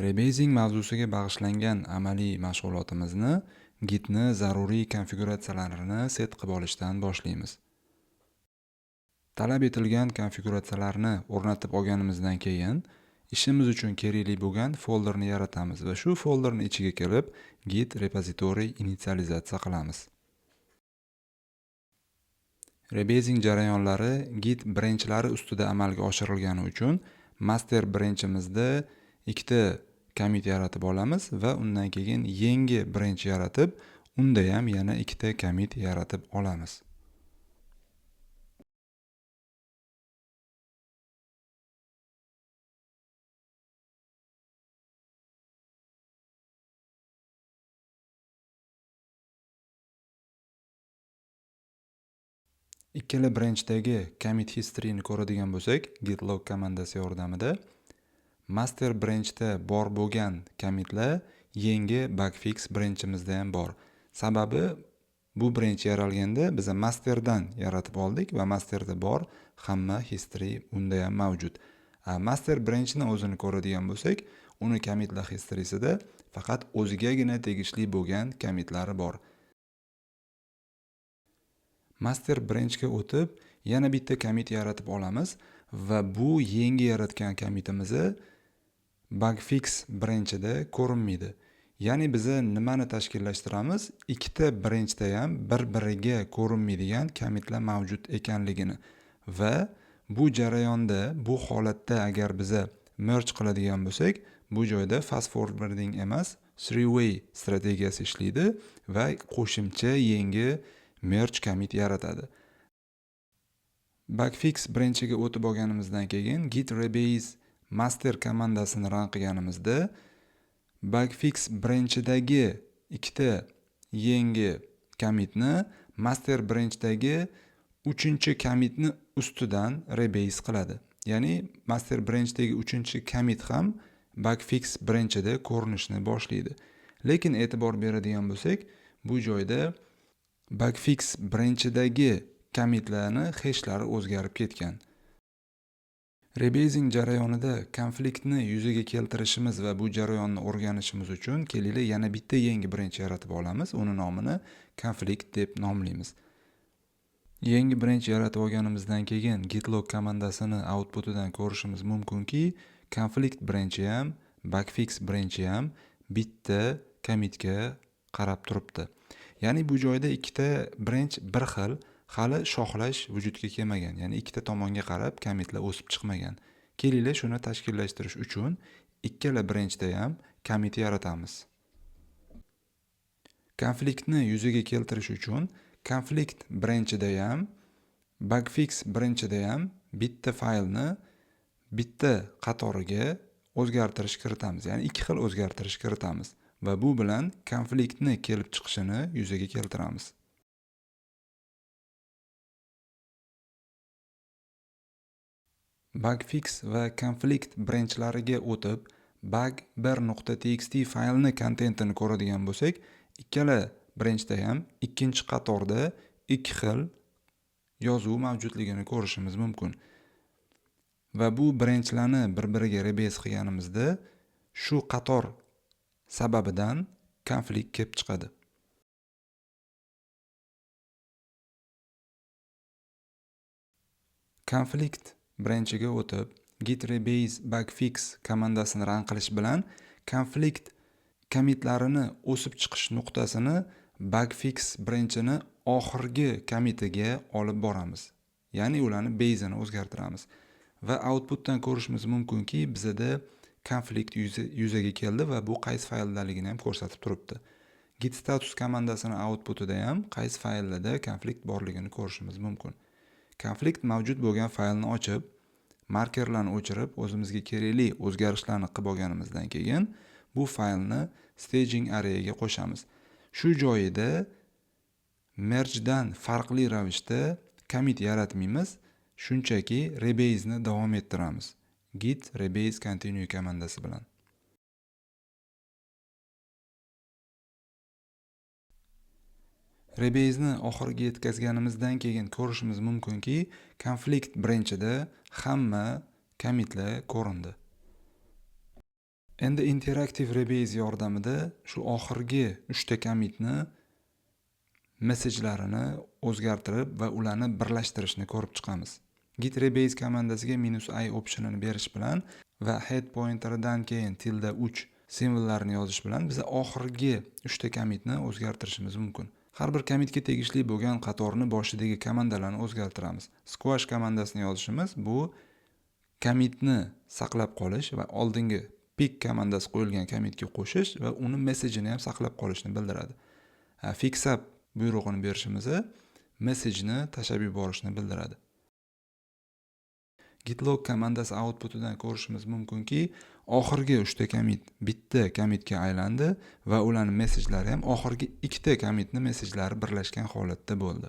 Rebasing mavzusiga bag'ishlangan amaliy mashg'ulotimizni Gitni zaruriy konfiguratsiyalarini set qilib olishdan boshlaymiz. Talab etilgan konfiguratsiyalarni o'rnatib olganimizdan keyin ishimiz uchun kerakli bo'lgan folderni yaratamiz va shu folderni ichiga kelib Git repozitoriy initsializatsiya qilamiz. Rebasing jarayonlari Git branchlari ustida amalga oshirilgani uchun master branchimizda ikkita commit yaratib olamiz va undan keyin yangi branch yaratib, unda ham yana ikkita commit yaratib olamiz. Ikkala branchdagi commit history'ni ko'radigan bo'lsak, git log komandasi yordamida master branchda bor bo'lgan commitlar yangi bugfix branchimizda ham bor. Sababi bu branch yaralganda biz masterdan yaratib oldik va masterda bor hamma history unda ham mavjud. Master branchni o'zini ko'radigan bo'lsak, uni commitlar history'sida faqat o'zigagina tegishli bo'lgan commitlari bor. Master branchga o'tib, yana bitta commit yaratib olamiz va bu yangi yaratgan commitimiz bugfix branchida ko'rinmaydi. Ya'ni biz nimani tashkillashtiramiz? Ikkita branchda ham bir-biriga ko'rinmaydigan commitlar mavjud ekanligini va bu jarayonda, bu holatda agar biz merge qiladigan bo'lsak, bu joyda fast forwarding emas, three-way strategiyasi ishlaydi va qo'shimcha yangi merge commit yaratadi. Bugfix branchiga o'tib olganimizdan keyin git rebase master komandasini run qilganimizda bugfix branchidagi ikkita yangi commitni master branchdagi 3-commitni ustidan rebase qiladi. Ya'ni master branchdagi 3-commit ham bugfix branchida ko'rinishni boshlaydi. Lekin e'tibor beradigan bo'lsak, bu joyda bugfix branchidagi commitlarni hashlari o'zgarib ketgan. Rebasing jarayonida konfliktni yuzaga keltirishimiz va bu jarayonni o'rganishimiz uchun kelaylik yana bitta yangi branch yaratib olamiz. Uni nomini konflikt deb nomlaymiz. Yangi branch yaratib olganimizdan keyin gitlog komandasini outputidan ko'rishimiz mumkinki, konflikt branchi ham, bugfix branchi ham bitta commitga qarab turibdi. Ya'ni bu joyda ikkita branch bir xil, hali shoxlash vujudga kelmagan. Ya'ni ikkita tomonga qarab commitlar o'sib chiqmagan. Kelaylik shuni tashkillashtirish uchun ikkala branchda ham commit yaratamiz. Konfliktni yuzaga keltirish uchun konflikt branchida ham, bugfix branchida ham bitta faylni bitta qatoriga o'zgartirish kiritamiz. Ya'ni ikki xil o'zgartirish kiritamiz va bu bilan konfliktni kelib chiqishini yuzaga keltiramiz. Bugfix va konflikt branchlariga o'tib, bug1.txt faylni kontentini ko'radigan bo'lsak, ikkala branchda ham ikkinchi qatorda ikki xil yozuv mavjudligini ko'rishimiz mumkin. Va bu branchlarni bir-biriga rebase qilganimizda shu qator sababidan konflikt kelib chiqadi. Konflikt branchiga o'tib, git rebase bugfix komandasini run qilish bilan konflikt commitlarini o'sib chiqish nuqtasini bugfix branchini oxirgi commitiga olib boramiz. Ya'ni ularni base'ini o'zgartiramiz va outputdan ko'rishimiz mumkinki, bizda konflikt yuzaga keldi va bu qaysi fayldaligini ham ko'rsatib turibdi. Git status komandasini outputida ham qaysi faylda konflikt borligini ko'rishimiz mumkin. Konflikt mavjud bo'lgan faylni ochib, markerlarni o'chirib, o'zimizga kerakli o'zgarishlarni qilib olganimizdan keyin bu faylni staging arrayga qo'shamiz. Shu joyida mergedan farqli ravishda commit yaratmaymiz, shunchaki rebase'ni davom ettiramiz. Git rebase continue komandasi bilan. Rebase'ni oxiriga yetkazganimizdan keyin ko'rishimiz mumkinki, konflikt branchida hamma commitlar ko'rindi. Endi interaktiv rebase yordamida shu oxirgi 3 ta commitni messajlarini o'zgartirib va ularni birlashtirishni ko'rib chiqamiz. Git rebase komandasiga -i optionini berish bilan va head pointeridan keyin -3 simvollarini yozish bilan biz oxirgi 3 ta commitni o'zgartirishimiz mumkin. Har bir commitga tegishli bo'lgan qatorni boshidagi komandalarni o'zgartiramiz. Squash komandasini yozishimiz bu commitni saqlab qolish va oldingi pick komandasi qo'yilgan commitga qo'shish va uni messajini ham saqlab qolishni bildiradi. Fixup buyrug'ini berishimiz messajni tashlab yuborishni bildiradi. Gitlog komandasi outputidan ko'rishimiz mumkinki, oxirgi 3 ta commit bitta commitga aylandi va ularning messajlari ham oxirgi 2 ta commitni messajlari birlashgan holatda bo'ldi.